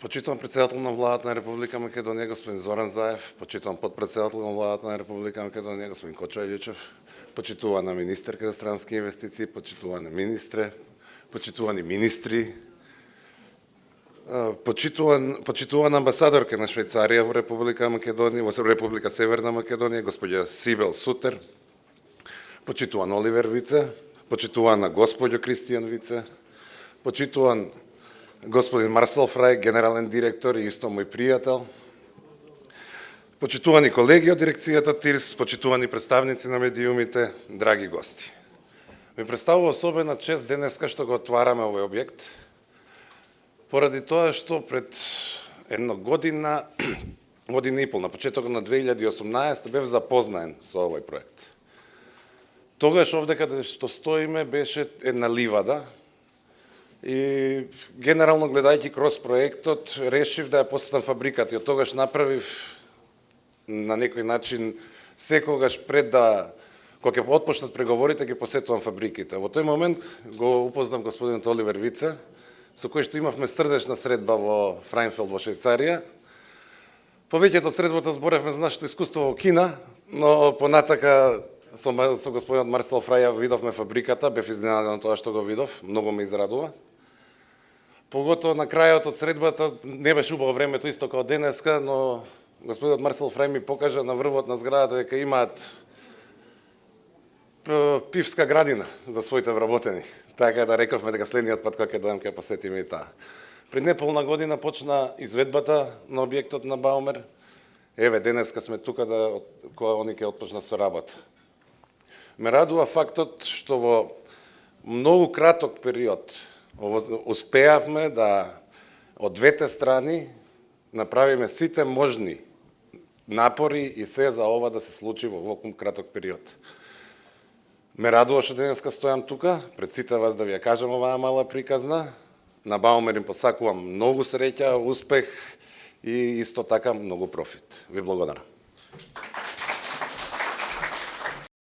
Почитувам председател на владата на Република Македонија, господин Зоран Заев, почитувам подпредседател на владата на Република Македонија, господин Кочо Иличев, почитувана министерка за странски инвестиции, почитувани министре, почитувани министри, почитувана амбасадорка на Швајцарија во Република Македонија, во Република Северна Македонија, господја Сибел Сутер, почитуван Оливер Вице, почитувана господјо Кристијан Вице, почитуван господин Марсел Фрај, генерален директор и исто мој пријател, почитувани колеги од дирекцијата ТИРС, почитувани представници на медиумите, драги гости. Ми представува особена чест денеска што го отвараме овој објект, поради тоа што пред една година и пол, на почетокот на 2018, бев запознаен со овој проект. Тогаш овде каде што стоиме беше една ливада, и генерално гледајќи кроз проектот, решив да ја посетам фабриката и од тогаш направив на некој начин секогаш пред да, кога ќе отпочнат преговорите, ќе посетувам фабриките. Во тој момент го упознав господинот Оливер Вице, со кој што имавме срдечна средба во Фрајнфелд во Швајцарија. Повеќето од средбата зборевме за нашето искуство во Кина, но понатака со господинот Марсел Фрај видовме фабриката, бев изненаден од тоа што го видов, многу ме израдува. Поготово на крајот од средбата, не беше убаво времето исто како денеска, но господинот Марсел Фрај ми покажа на врвот на зградата дека имаат пивска градина за своите вработени. Така да рековме дека следниот пат кога ќе дојдем ќе посетиме и таа. Пред неполна година почна изведбата на објектот на Баумер. Еве денеска сме тука кога они ќе отпочнат со работа. Ме радува фактот што во многу краток период успеавме да од двете страни направиме сите можни напори и се за ова да се случи во ваков краток период. Ме радува што денеска стојам тука, пред сите вас да ви ја кажам оваа мала приказна. На Баумер им посакувам многу среќа, успех и исто така многу профит. Ви благодарам.